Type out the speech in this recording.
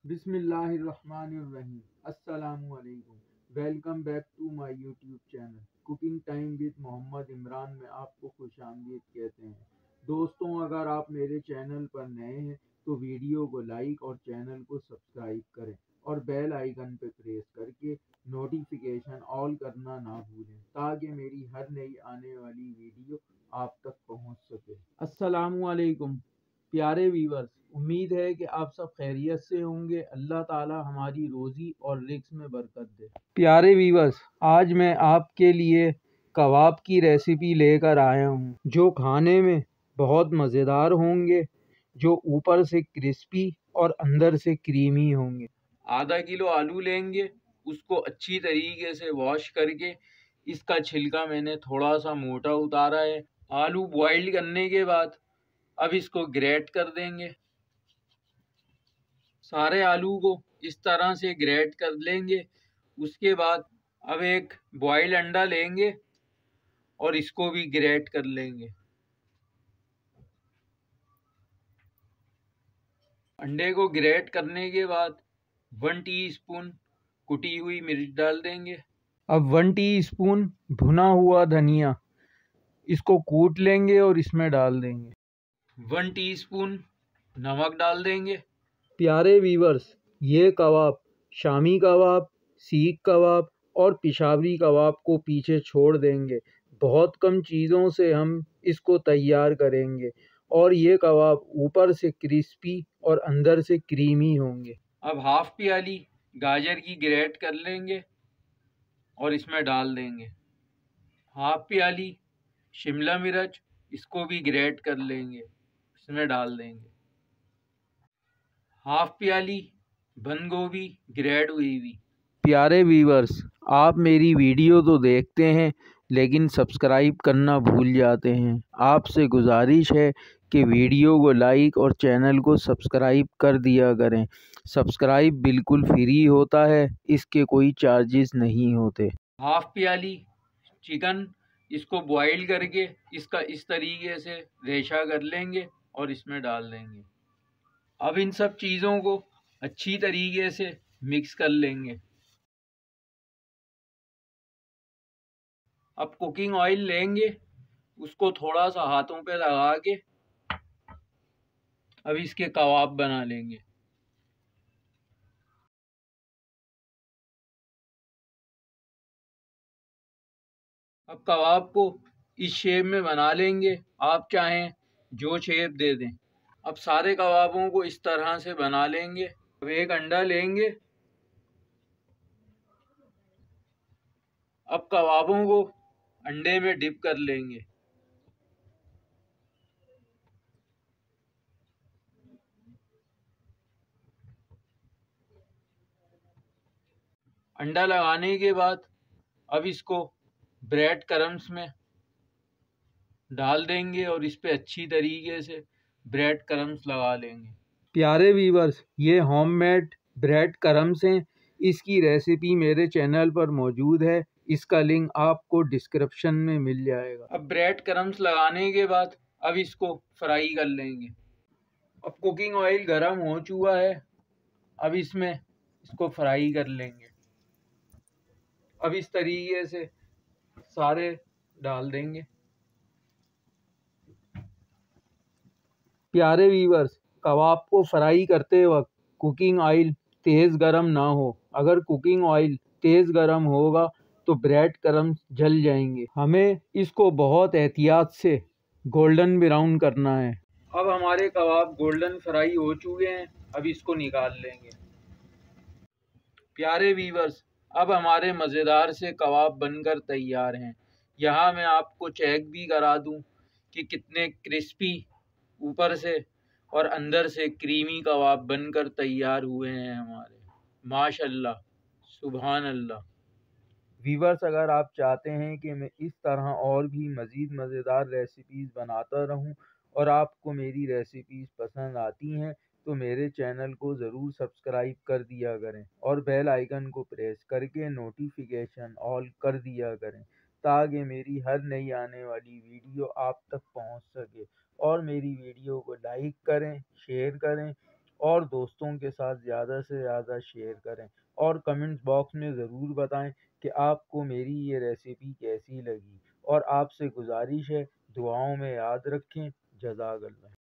बिस्मिल्लाहिर्रहमानिर्रहीम। अस्सलामुअलैकुम। Welcome back to my YouTube channel cooking time with Mohammad Imran में आपको खुशामदीद कहते हैं। दोस्तों, अगर आप मेरे चैनल पर नए हैं तो वीडियो को लाइक और चैनल को सब्सक्राइब करें और बेल आइकन पर प्रेस करके नोटिफिकेशन ऑल करना ना भूलें ताकि मेरी हर नई आने वाली वीडियो आप तक पहुंच सके। अस्सलामुअलैकुम प्यारे वीवर्स, उम्मीद है कि आप सब खैरियत से होंगे। अल्लाह ताला हमारी रोज़ी और रिज़्क़ में बरकत दे। प्यारे वीवर्स, आज मैं आपके लिए कबाब की रेसिपी लेकर आया हूँ जो खाने में बहुत मज़ेदार होंगे, जो ऊपर से क्रिस्पी और अंदर से क्रीमी होंगे। आधा किलो आलू लेंगे, उसको अच्छी तरीके से वॉश करके इसका छिलका मैंने थोड़ा सा मोटा उतारा है। आलू बॉइल करने के बाद अब इसको ग्रेट कर देंगे। सारे आलू को इस तरह से ग्रेट कर लेंगे। उसके बाद अब एक बॉइल्ड अंडा लेंगे और इसको भी ग्रेट कर लेंगे। अंडे को ग्रेट करने के बाद 1 टीस्पून कुटी हुई मिर्च डाल देंगे। अब 1 टीस्पून भुना हुआ धनिया, इसको कूट लेंगे और इसमें डाल देंगे। 1 टीस्पून नमक डाल देंगे। प्यारे वीवर्स, ये कबाब शामी कबाब, सीख कबाब और पिशावरी कबाब को पीछे छोड़ देंगे। बहुत कम चीज़ों से हम इसको तैयार करेंगे और ये कबाब ऊपर से क्रिस्पी और अंदर से क्रीमी होंगे। अब हाफ प्याली गाजर की ग्रेट कर लेंगे और इसमें डाल देंगे। हाफ प्याली शिमला मिर्च, इसको भी ग्रेट कर लेंगे, इसमें डाल देंगे। हाफ प्याली बंद गोभी ग्रेट हुई हुई। प्यारे वीवर्स, आप मेरी वीडियो तो देखते हैं लेकिन सब्सक्राइब करना भूल जाते हैं। आपसे गुजारिश है कि वीडियो को लाइक और चैनल को सब्सक्राइब कर दिया करें। सब्सक्राइब बिल्कुल फ्री होता है, इसके कोई चार्जेस नहीं होते। हाफ प्याली चिकन, इसको बॉईल करके इसका इस तरीके से रेशा कर लेंगे और इसमें डाल देंगे। अब इन सब चीज़ों को अच्छी तरीके से मिक्स कर लेंगे। अब कुकिंग ऑयल लेंगे, उसको थोड़ा सा हाथों पे लगा के अब इसके कबाब बना लेंगे। अब कबाब को इस शेप में बना लेंगे, आप चाहें जो शेप दे दें। अब सारे कबाबों को इस तरह से बना लेंगे। अब एक अंडा लेंगे। अब कबाबों को अंडे में डिप कर लेंगे। अंडा लगाने के बाद अब इसको ब्रेड क्रम्स में डाल देंगे और इस पे अच्छी तरीके से ब्रेड क्रम्स लगा लेंगे। प्यारे वीवर्स, ये होममेड ब्रेड क्रम्स हैं। इसकी रेसिपी मेरे चैनल पर मौजूद है, इसका लिंक आपको डिस्क्रिप्शन में मिल जाएगा। अब ब्रेड क्रम्स लगाने के बाद अब इसको फ्राई कर लेंगे। अब कुकिंग ऑयल गर्म हो चुका है, अब इसमें इसको फ्राई कर लेंगे। अब इस तरीके से सारे डाल देंगे। प्यारे वीवर्स, कबाब को फ्राई करते वक्त कुकिंग ऑयल तेज़ गरम ना हो। अगर कुकिंग ऑयल तेज़ गरम होगा तो ब्रेड क्रम्स जल जाएंगे। हमें इसको बहुत एहतियात से गोल्डन ब्राउन करना है। अब हमारे कबाब गोल्डन फ्राई हो चुके हैं, अब इसको निकाल लेंगे। प्यारे वीवर्स, अब हमारे मज़ेदार से कबाब बनकर तैयार हैं। यहाँ मैं आपको चेक भी करा दूँ कि कितने क्रिस्पी ऊपर से और अंदर से क्रीमी कबाब बनकर तैयार हुए हैं हमारे। माशाल्लाह, सुभान अल्लाह। वीवर्स, अगर आप चाहते हैं कि मैं इस तरह और भी मज़ीद मज़ेदार रेसिपीज़ बनाता रहूं और आपको मेरी रेसिपीज़ पसंद आती हैं तो मेरे चैनल को ज़रूर सब्सक्राइब कर दिया करें और बेल आइकन को प्रेस करके नोटिफिकेशन ऑल कर दिया करें ताकि मेरी हर नई आने वाली वीडियो आप तक पहुंच सके। और मेरी वीडियो को लाइक करें, शेयर करें और दोस्तों के साथ ज़्यादा से ज़्यादा शेयर करें और कमेंट्स बॉक्स में ज़रूर बताएं कि आपको मेरी ये रेसिपी कैसी लगी। और आपसे गुजारिश है, दुआओं में याद रखें। जज़ाकल्लाह।